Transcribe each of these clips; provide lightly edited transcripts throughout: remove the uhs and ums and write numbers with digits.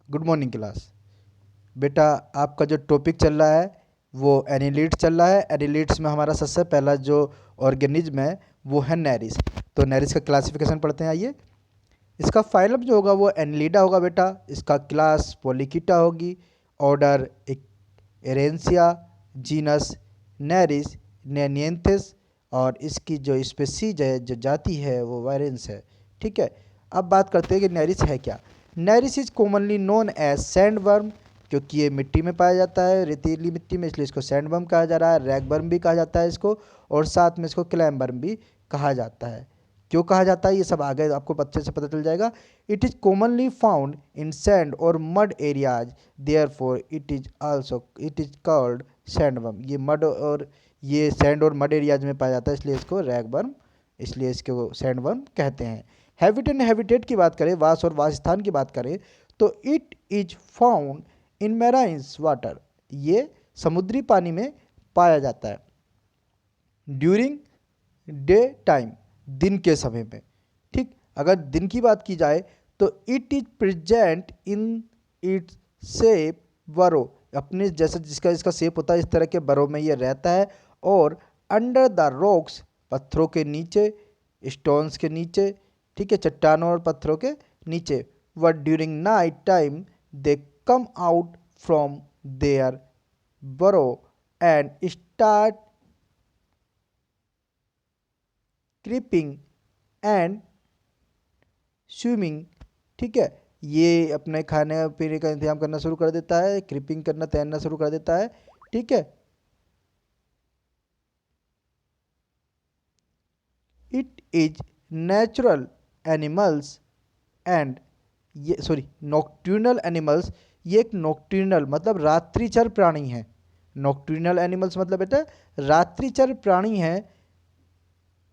Good morning class. बेटा, आपका जो टॉपिक चल रहा है वो एनिलिड्स चल रहा है। एनिलिड्स में हमारा सबसे पहला जो ऑर्गेनिज्म है वो है नेरिस। तो नेरिस का क्लासिफिकेशन पढ़ते हैं, आइए। इसका फाइलम जो होगा वो एनिलिडा होगा बेटा। इसका क्लास पोलिकीटा होगी। Order Errantia. Genus Nereis Neanthes. और इसकी जो स्पेसीज है, जो जाति है, वो वायरेंस है। ठीक है। अब बात करते हैं कि नेरिस है क्या। Nereis is commonly known as sand worm, क्योंकि ये मिट्टी में पाया जाता है, रेतीली मिट्टी में, इसलिए इसको सैंड वर्म कहा जा रहा है। रैग वर्म भी कहा जाता है इसको, और साथ में इसको क्लैम वर्म भी कहा जाता है। क्यों कहा जाता है ये सब आगे आपको अच्छे से पता चल जाएगा। It is commonly found in sand और mud areas, therefore it is called sandworm. ये मड और ये सैंड और मड एरियाज में पाया जाता है, इसलिए इसको रैगवर्म, इसलिए इसको सैंडवर्म कहते हैं। हैबिट एंड हैबिटेट की बात करें, वास और वासस्थान की बात करें, तो it is found in marines water. ये समुद्री पानी में पाया जाता है। ड्यूरिंग डे टाइम, दिन के समय में। ठीक, अगर दिन की बात की जाए तो it is present in its shape बरो, अपने जैसे जिसका इसका शेप होता है इस तरह के बरो में ये रहता है। और अंडर द रॉक्स, पत्थरों के नीचे, स्टोन्स के नीचे, ठीक है, चट्टानों और पत्थरों के नीचे। But during night time they come out from their burrow and start creeping and swimming. ठीक है, ये अपने खाने पीने का इंतजाम करना शुरू कर देता है, क्रीपिंग करना, तैरना शुरू कर देता है। ठीक है। It is natural animals and ये सॉरी नॉक्ट्यूनल एनिमल्स। ये एक नॉक्ट्यूनल मतलब रात्रिचर प्राणी है। नॉक्ट्यूनल एनिमल्स मतलब बेटा रात्रिचर प्राणी है।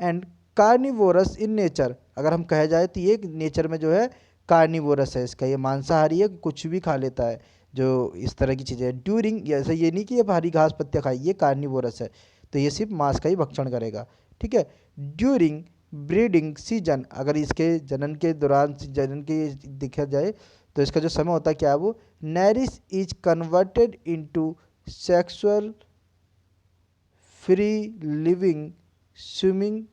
एंड कार्निवोरस इन नेचर, अगर हम कहा जाए तो ये नेचर में जो है कार्निवोरस है इसका, ये मांसाहारी है, कुछ भी खा लेता है जो इस तरह की चीज़ें। ड्यूरिंग, ऐसे ये नहीं कि ये हरी घास पत्तियाँ खाई, ये कार्निवोरस है, तो ये सिर्फ मांस का ही भक्षण करेगा। ठीक है। ड्यूरिंग ब्रीडिंग सीजन, अगर इसके जनन के दौरान, जनन की देखा जाए तो इसका जो समय होता है क्या है वो, Nereis is converted into sexual free living swimming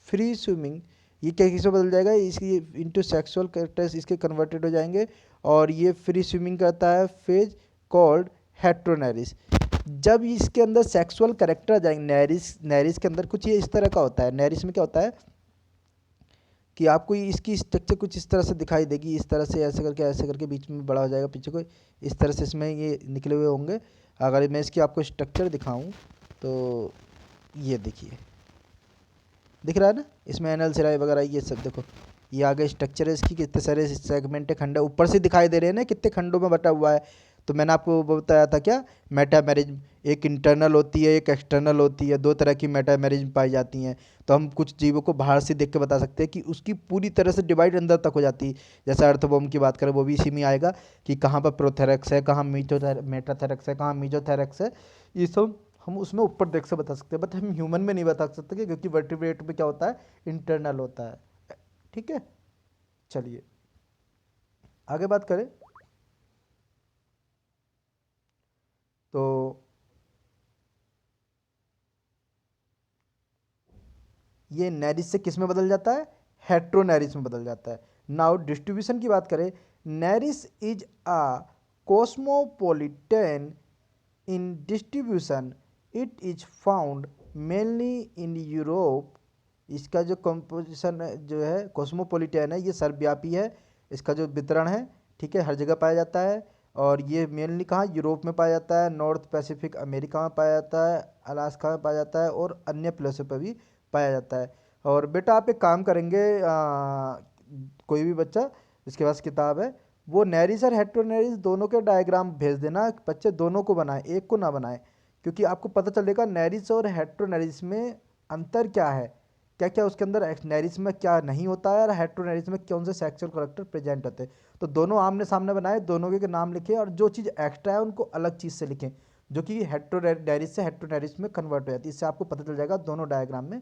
free swimming. ये क्या किस में बदल जाएगा, इसकी इंटू सेक्सुअल कैरेक्टर्स इसके कन्वर्टेड हो जाएंगे, और ये फ्री स्विमिंग करता है फेज कॉल्ड हेट्रोनेरिस। जब इसके अंदर सेक्सुअल कैरेक्टर आ जाएंगे, नेरिस नेरिस के अंदर कुछ ये इस तरह का होता है। नेरिस में क्या होता है कि आपको इसकी स्ट्रक्चर कुछ इस तरह से दिखाई देगी, इस तरह से ऐसे करके बीच में बड़ा हो जाएगा, पीछे को इस तरह से इसमें ये निकले हुए होंगे। अगर मैं इसकी आपको स्ट्रक्चर दिखाऊं तो ये देखिए, दिख रहा है ना, इसमें एनल सिराई वगैरह ये सब देखो, ये आगे स्ट्रक्चर है इसकी, कितने सारे सेगमेंट खंड है ऊपर से दिखाई दे रहे हैं ना, कितने खंडों में बटा हुआ है। तो मैंने आपको वो बताया था क्या, मेटामेरिज्म, एक इंटरनल होती है, एक एक्सटर्नल होती है, दो तरह की मेटामेरिज्म पाई जाती हैं। तो हम कुछ जीवों को बाहर से देख के बता सकते हैं कि उसकी पूरी तरह से डिवाइड अंदर तक हो जाती है। जैसे अर्थवॉर्म की बात करें वो भी इसी में आएगा कि कहाँ पर प्रोथेरक्स है, कहाँ मेटाथेरक्स है, कहाँ मीजोथेरक्स है। ये सब हम उसमें ऊपर देख से बता सकते हैं, बट हम ह्यूमन में नहीं बता सकते क्योंकि वर्टिब्रेट में क्या होता है, इंटरनल होता है। ठीक है, चलिए आगे बात करें तो ये नेरिस से किस में बदल जाता है, हेट्रोनेरिस में बदल जाता है। नाउ डिस्ट्रीब्यूशन की बात करें, Nereis is a cosmopolitan in distribution. It is found mainly in Europe. इसका जो कंपोजिशन जो है कॉस्मोपोलिटन है, ये सर्वव्यापी है, इसका जो वितरण है, ठीक है, हर जगह पाया जाता है। और ये मेनली कहाँ, यूरोप में पाया जाता है, नॉर्थ पैसिफिक अमेरिका में पाया जाता है, अलास्का में पाया जाता है, और अन्य प्लेसों पर भी पाया जाता है। और बेटा आप एक काम करेंगे, कोई भी बच्चा जिसके पास किताब है वो नेरिस और हेट्रोनेरिस दोनों के डायग्राम भेज देना, बच्चे दोनों को बनाए, एक को ना बनाए, क्योंकि आपको पता चलेगा नेरिस और हेट्रोनेरिस में अंतर क्या है, क्या क्या उसके अंदर नेरिस में क्या नहीं होता है, और हेट्रोनेरिस में कौन से सेक्सुअल करेक्टर प्रेजेंट होते हैं। तो दोनों आमने सामने बनाए, दोनों के नाम लिखे, और जो चीज़ एक्स्ट्रा है उनको अलग चीज़ से लिखें, जो कि हेट्रोनेरिस से हेट्रोनेरिस में कन्वर्ट हो जाती है। इससे आपको पता चल जाएगा दोनों डायग्राम में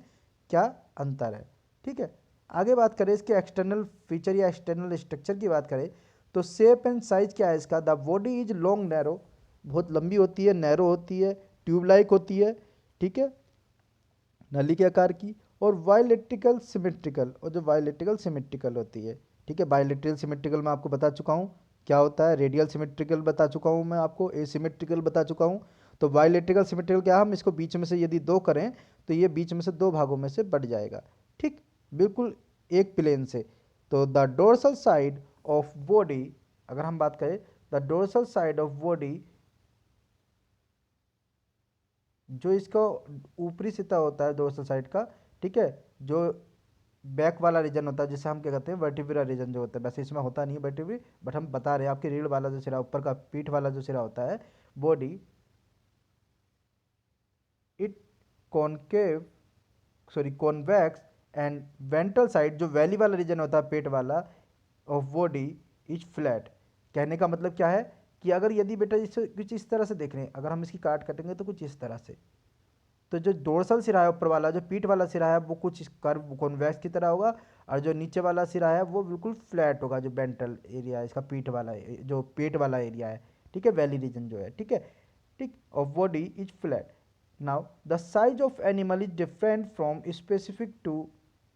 क्या अंतर है। ठीक है। आगे बात करें इसके एक्सटर्नल फीचर या एक्सटर्नल स्ट्रक्चर की बात करें, तो शेप एंड साइज क्या है इसका, the body is long narrow, बहुत लंबी होती है, नैरो होती है, ट्यूब लाइक होती है, ठीक है, नली के आकार की, और बाइलेट्रिकल सिमेट्रिकल, और जो बाइलेट्रिकल सिमेट्रिकल होती है, ठीक है। बाइलेट्रिकल सिमेट्रिकल मैं आपको बता चुका हूँ क्या होता है, रेडियल सिमेट्रिकल बता चुका हूँ मैं आपको, एसिमेट्रिकल बता चुका हूँ। तो बाइलेट्रिकल सिमेट्रिकल क्या, हम इसको बीच में से यदि दो करें तो ये बीच में से दो भागों में से बढ़ जाएगा, ठीक, बिल्कुल एक प्लेन से। तो the dorsal side of body, अगर हम बात करें the dorsal side of body, जो इसका ऊपरी सतह होता है डोर्सल साइड का, ठीक है, जो बैक वाला रीजन होता है जिसे हम क्या कहते हैं वर्टिब्रा रीजन जो होता है, वैसे इसमें होता नहीं है वर्टिब्री, बट हम बता रहे हैं आपके रीढ़ वाला जो सिरा, ऊपर का पीठ वाला जो सिरा होता है body, it concave, sorry convex, and ventral side जो वैली वाला रीजन होता है पेट वाला ऑफ बॉडी इज फ्लैट। कहने का मतलब क्या है कि अगर यदि बेटा इसे कुछ इस तरह से देख रहे हैं, अगर हम इसकी काट कटेंगे तो कुछ इस तरह से, तो जो डोर्सल सिरा है ऊपर वाला, जो पीठ वाला सिरा है वो कुछ इस कर्व कॉन्वेक्स की तरह होगा, और जो नीचे वाला सिरा है वो बिल्कुल फ्लैट होगा, जो वेंट्रल एरिया है इसका पीठ वाला, जो पेट वाला एरिया है, ठीक है, वैली रीजन जो है, ठीक है, ठीक, of body is flat. Now the size of animal is different from specific to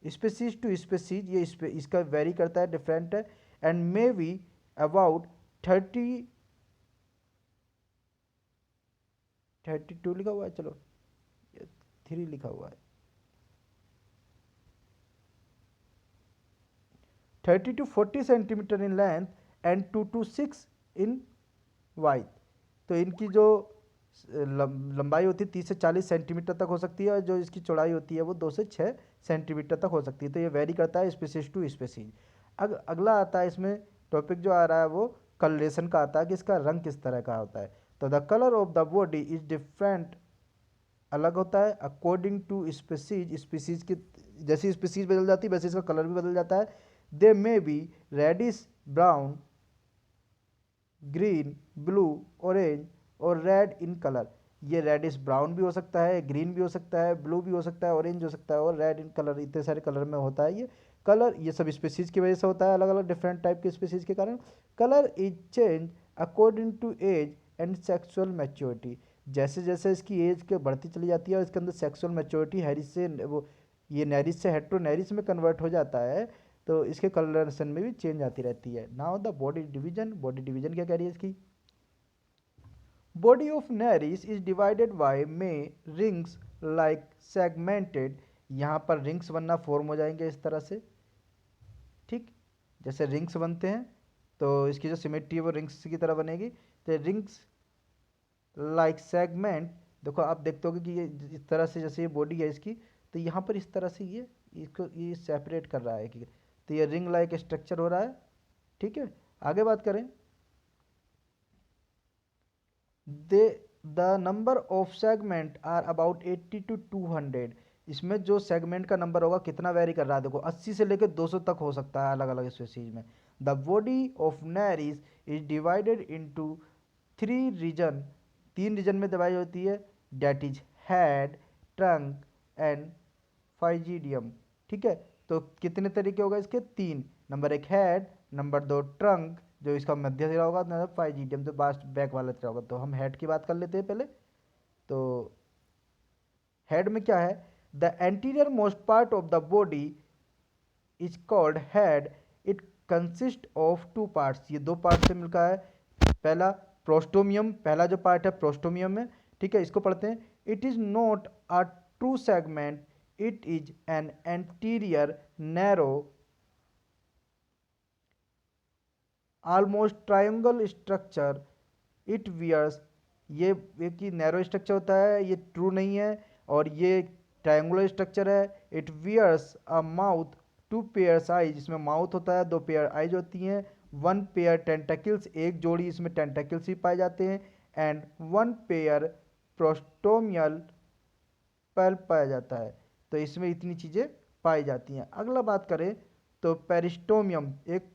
species, ये इसका वेरी करता है, डिफरेंट है, एंड मे बी अबाउट 32 लिखा हुआ है, चलो 3 लिखा हुआ है, 30 to 40 centimetre in length and 2 to 6 in wide. तो इनकी जो लंबाई होती है 30 से 40 सेंटीमीटर तक हो सकती है, और जो इसकी चौड़ाई होती है वो 2 से 6 सेंटीमीटर तक हो सकती है। तो ये वेरी करता है स्पीसीज टू स्पीसीज। अगला आता है इसमें टॉपिक जो आ रहा है वो कलरेशन का आता है, कि इसका रंग किस तरह का होता है। तो the colour of the body is different, अलग होता है अकॉर्डिंग टू स्पीसीज, स्पीसीज की जैसी स्पीसीज बदल जाती है वैसे इसका कलर भी बदल जाता है। They may be reddish brown, green, blue, orange और रेड इन कलर। ये रेडिश ब्राउन भी हो सकता है, ग्रीन भी हो सकता है, ब्लू भी हो सकता है, ऑरेंज हो सकता है, और रेड इन कलर, इतने सारे कलर में होता है ये कलर। ये सब स्पीसीज की वजह से होता है, अलग अलग डिफरेंट टाइप के स्पीसीज के कारण। Colour is change according to age and sexual maturity. जैसे जैसे इसकी एज के बढ़ती चली जाती है और इसके अंदर सेक्सुअल मैच्योरिटी हैरिस से वो ये नैरिस से हेट्रोनैरिस में कन्वर्ट हो जाता है, तो इसके कलरेशन में भी चेंज आती रहती है। Now the body division, body division क्या कह रही है इसकी, body of Nereis is divided by में रिंग्स लाइक सेगमेंटेड। यहाँ पर रिंग्स बनना फॉर्म हो जाएंगे इस तरह से, ठीक, जैसे रिंग्स बनते हैं तो इसकी जो सिमेट्री है वो रिंग्स की तरह बनेगी। तो रिंग्स लाइक सेगमेंट, देखो आप देखते होगे कि ये इस तरह से जैसे ये बॉडी है इसकी, तो यहाँ पर इस तरह से ये इसको ये सेपरेट कर रहा है कि, तो ये रिंग लाइक स्ट्रक्चर हो रहा है, ठीक है। आगे बात करें, they the number of segment are about 80 to 200। इसमें जो सेगमेंट का नंबर होगा कितना वेरी कर रहा है, देखो 80 से लेकर 200 तक हो सकता है अलग अलग स्पीसीज में। The body of Nereis is divided into 3 region, 3 region में डिवाइड होती है, that is head, trunk and pygidium, ठीक है। तो कितने तरीके होगा इसके, 3, नंबर 1 हेड, नंबर 2 ट्रंक जो इसका मध्य सिरा होगा, नंबर 5 जो बास्ट बैक वाला सिरा होगा। तो हम हेड की बात कर लेते हैं पहले। तो हेड में क्या है, the anterior most part of the body is called head, it consist of 2 parts, ये 2 पार्ट से मिलकर है। पहला प्रोस्टोमियम, पहला जो पार्ट है प्रोस्टोमियम में, ठीक है, इसको पढ़ते हैं। It is not a true segment, it is an anterior narrow almost triangle structure, it wears, ये एक ही नैरो स्ट्रक्चर होता है, ये ट्रू नहीं है, और ये ट्रायंगुलर स्ट्रक्चर है। It wears a mouth, 2 pairs eyes, इसमें माउथ होता है, 2 पेयर आइज होती हैं, 1 पेयर टेंटेकल्स, एक जोड़ी इसमें टेंटेकल्स भी पाए जाते हैं, एंड 1 पेयर प्रोस्टोमियल पल्प पाया जाता है। तो इसमें इतनी चीज़ें पाई जाती हैं। अगला बात करें तो पेरिस्टोमियम, एक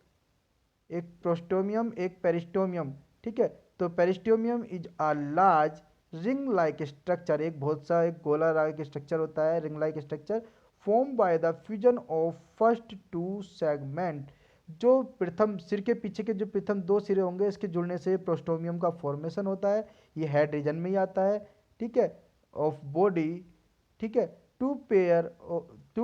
प्रोस्टोमियम एक पेरिस्टोमियम, ठीक है। तो peristomium is a large ring like structure, एक बहुत सा एक गोला लाइक स्ट्रक्चर होता है, ring like structure, form by the fusion of first 2 segment, जो प्रथम सिर के पीछे के जो प्रथम दो सिरे होंगे इसके जुड़ने से प्रोस्टोमियम का फॉर्मेशन होता है। ये हेड रीजन में ही आता है, ठीक है, ऑफ बॉडी, ठीक है। Two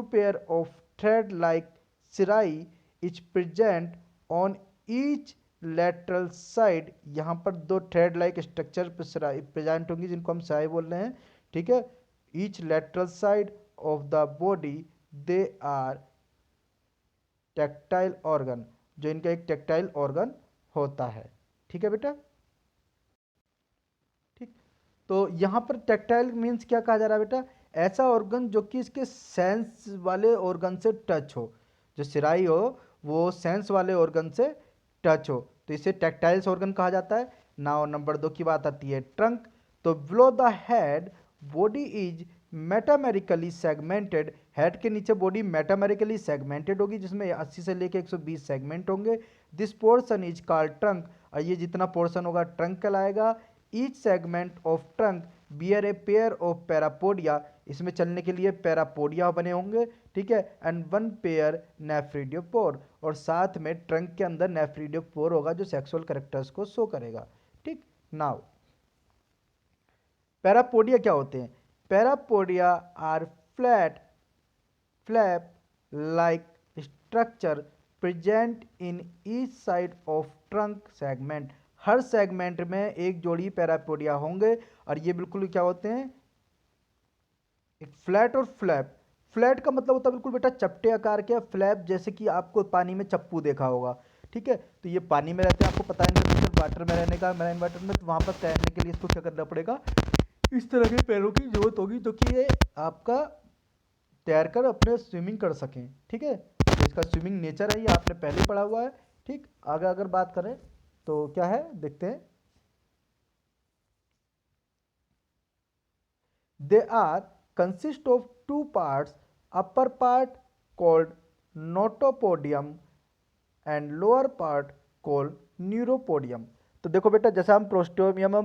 pair of thread like cirri is present on each lateral side. यहाँ पर दो थ्रेड लाइक स्ट्रक्चर प्रेजेंट होंगी जिनको हम सिराई बोल रहे हैं, ठीक है। Each lateral side of the body they are tactile organ, जो इनका एक टेक्टाइल ऑर्गन होता है, ठीक है बेटा। ठीक, तो यहाँ पर टेक्टाइल मीन्स क्या कहा जा रहा है बेटा, ऐसा ऑर्गन जो कि इसके सेंस वाले ऑर्गन से टच हो, जो सिराई हो वो सेंस वाले ऑर्गन से टच हो, तो इसे टेक्टाइल्स ऑर्गन कहा जाता है। नाउ नंबर 2 की बात आती है ट्रंक। तो below the head body is metamerically segmented, head के नीचे बॉडी मेटामेरिकली सेगमेंटेड होगी जिसमें 80 से लेकर 120 सेगमेंट होंगे। This portion is called trunk, और ये जितना पोर्शन होगा ट्रंक कहलाएगा। Each segment of trunk bear a pair of parapodia, इसमें चलने के लिए पैरापोडिया बने होंगे, ठीक है। एंड वन पेयर नेफ्रिडियोपोर, और साथ में ट्रंक के अंदर नेफ्रिडियोपोर होगा जो सेक्सुअल कैरेक्टर्स को शो करेगा, ठीक। नाउ पैरापोडिया क्या होते हैं, parapodia are flat flap like structure present in each side of trunk segment, हर सेगमेंट में एक जोड़ी पैरापोडिया होंगे, और ये बिल्कुल क्या होते हैं, एक फ्लैट और फ्लैप। फ्लैट का मतलब होता है बिल्कुल बेटा चपटे आकार के, फ्लैप जैसे कि आपको पानी में चप्पू देखा होगा, ठीक है। तो ये पानी में रहते हैं, आपको पता है इनका वाटर में रहने का, मैराइन वाटर में, तो वहाँ पर तैरने के लिए इसको क्या करना पड़ेगा, इस तरह के पैरों की जरूरत होगी जो कि ये आपका तैर कर अपने स्विमिंग कर सकें, ठीक है। तो इसका स्विमिंग नेचर है, ये आपने पहले पढ़ा हुआ है, ठीक। आगे अगर बात करें तो क्या है देखते हैं। They are consist of two parts, upper part called notopodium and lower part called neuropodium. तो देखो बेटा जैसे हम प्रोस्टोमियम और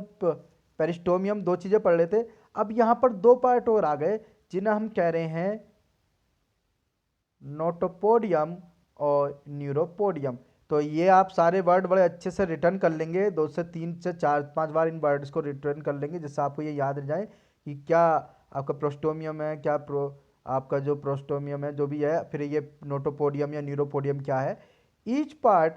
पेरिस्टोमियम दो चीज़ें पढ़ लेते, अब यहाँ पर दो पार्ट और आ गए जिन्हें हम कह रहे हैं नोटोपोडियम और न्यूरोपोडियम। तो ये आप सारे वर्ड बड़े अच्छे से रिटर्न कर लेंगे, 2 से 3 से 4 5 बार इन वर्ड्स को रिटर्न कर लेंगे जिससे आपको ये याद रह जाए कि क्या आपका प्रोस्टोमियम है, क्या आपका जो प्रोस्टोमियम है जो भी है, फिर ये नोटोपोडियम या न्यूरोपोडियम क्या है। Each part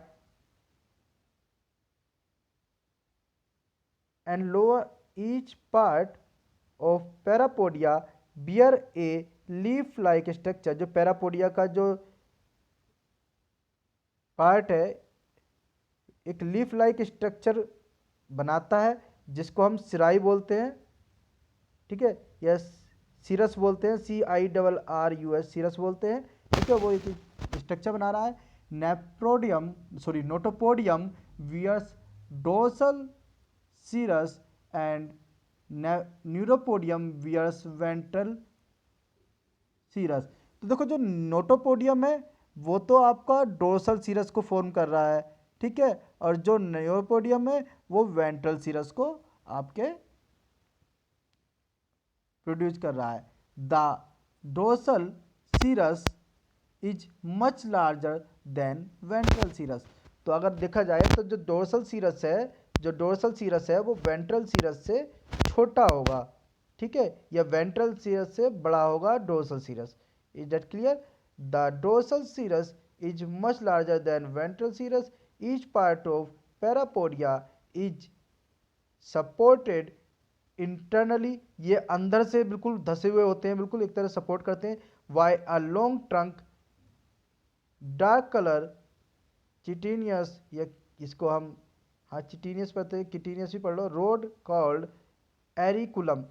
and lower each part of parapodia bear a leaf like structure, जो पैरापोडिया का जो पार्ट है एक लीफ लाइक स्ट्रक्चर बनाता है जिसको हम सिराई बोलते हैं, ठीक है, या सीरस बोलते हैं, CIRRUS सीरस बोलते हैं, ठीक है। वो एक स्ट्रक्चर बना रहा है। Notopodium bears dorsal cirrus and neuropodium bears ventral cirrus. तो देखो जो नोटोपोडियम है वो तो आपका डोर्सल सीरस को फॉर्म कर रहा है, ठीक है, और जो न्यूरोपोडियम है वो वेंट्रल सीरस को आपके प्रोड्यूस कर रहा है। The dorsal cirrus is much larger than ventral cirrus. तो अगर देखा जाए तो जो डोर्सल सीरस है वो वेंट्रल सीरस से छोटा होगा, ठीक है, या वेंट्रल सीरस से बड़ा होगा dorsal cirrus. Is that clear? The dorsal cirrus is much larger than ventral cirrus. Each part of parapodia is supported internally, ये अंदर से बिल्कुल धसे हुए होते हैं, बिल्कुल एक तरह सपोर्ट करते हैं, by a long trunk dark colour chitinous, या इसको हम हाँ चिटिनियस पढ़ते हैं, किटिनियस भी पढ़ लो, रोड कॉल्ड एरिकुलम।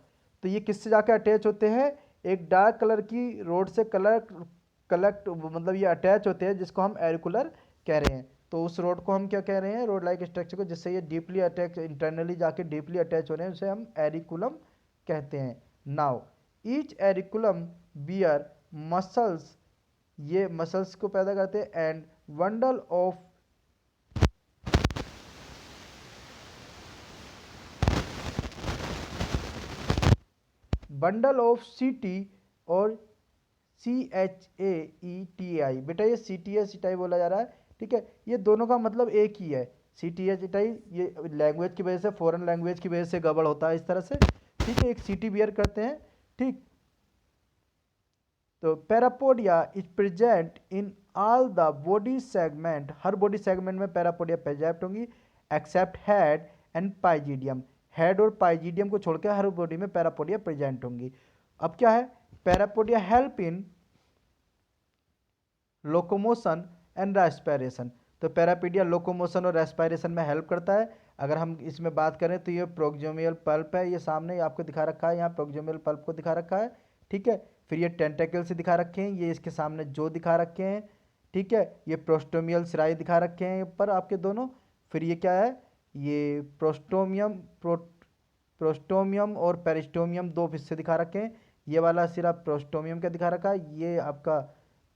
तो ये किससे जाकर अटैच होते हैं, एक डार्क कलर की रोड से कलेक्ट मतलब ये अटैच होते हैं जिसको हम एरिकुलर कह रहे हैं। तो उस रोड को हम क्या कह रहे हैं, रोड लाइक स्ट्रक्चर को जिससे ये डीपली अटैच इंटरनली जाके डीपली अटैच हो रहे हैं उसे हम एरिकुलम कहते हैं। नाउ ईच एरिकुलम बियर मसल्स, ये मसल्स को पैदा करते हैं, एंड बंडल ऑफ सीटी और CHAETI, बेटा ये CTA बोला जा रहा है, ठीक है, ये दोनों का मतलब एक ही है। CTHI ये लैंग्वेज की वजह से, फॉरेन लैंग्वेज की वजह से गड़बड़ होता है इस तरह से, ठीक है, एक सीटी बियर करते हैं, ठीक। तो parapodia is present in all the body segment, हर बॉडी सेगमेंट में पैरापोडिया प्रेजेंट होंगी except head and pygidium, head और पाइजीडियम को छोड़कर हर बॉडी में पैरापोडिया प्रेजेंट होंगी। अब क्या है, parapodia help in locomotion and respiration, तो पैरापीडिया लोकोमोशन और रेस्पिरेशन में हेल्प करता है। अगर हम इसमें बात करें तो ये प्रोक्सियल पल्प है, ये सामने आपको दिखा रखा है, यहाँ प्रोक्सियल पल्प को दिखा रखा है, ठीक है। फिर ये टेंटेकल से दिखा रखे हैं, ये इसके सामने जो दिखा रखे हैं, ठीक है। ये प्रोस्टोमियल सिराई दिखा रखे हैं ऊपर आपके दोनों। फिर ये क्या है, ये प्रोस्टोमियम और पेरिस्टोमियम दो हिस्से दिखा रखे हैं। ये वाला सिरा प्रोस्टोमियम का दिखा रखा है, ये आपका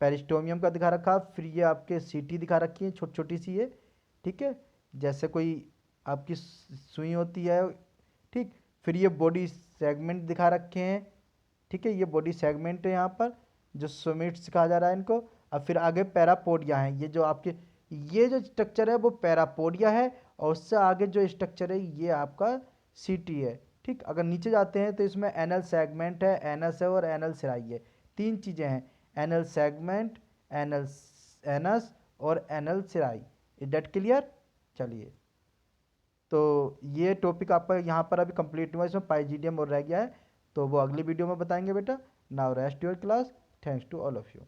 पेरिस्टोमियम का दिखा रखा। फिर ये आपके सीटी दिखा रखी है छोटी छोटी सी ये, ठीक है, जैसे कोई आपकी सुई होती है, ठीक। फिर ये बॉडी सेगमेंट दिखा रखे हैं, ठीक है, ये बॉडी सेगमेंट है यहाँ पर जो सोमिट्स कहा जा रहा है इनको। अब फिर आगे पैरापोडिया है, ये जो आपके ये जो स्ट्रक्चर है वो पैरापोडिया है, और उससे आगे जो स्ट्रक्चर है ये आपका सीटी है, ठीक। अगर नीचे जाते हैं तो इसमें एनल सेगमेंट है, एनस है और एनल सिराई है, तीन चीज़ें हैं, एनल सेगमेंट, एनल एनस और anal cirri. Is that clear? चलिए, तो ये टॉपिक आपका यहाँ पर अभी कंप्लीट हुआ, इसमें पाइजीडियम और रह गया है, तो वो अगली वीडियो में बताएंगे बेटा। Now rest your class, thanks to all of you.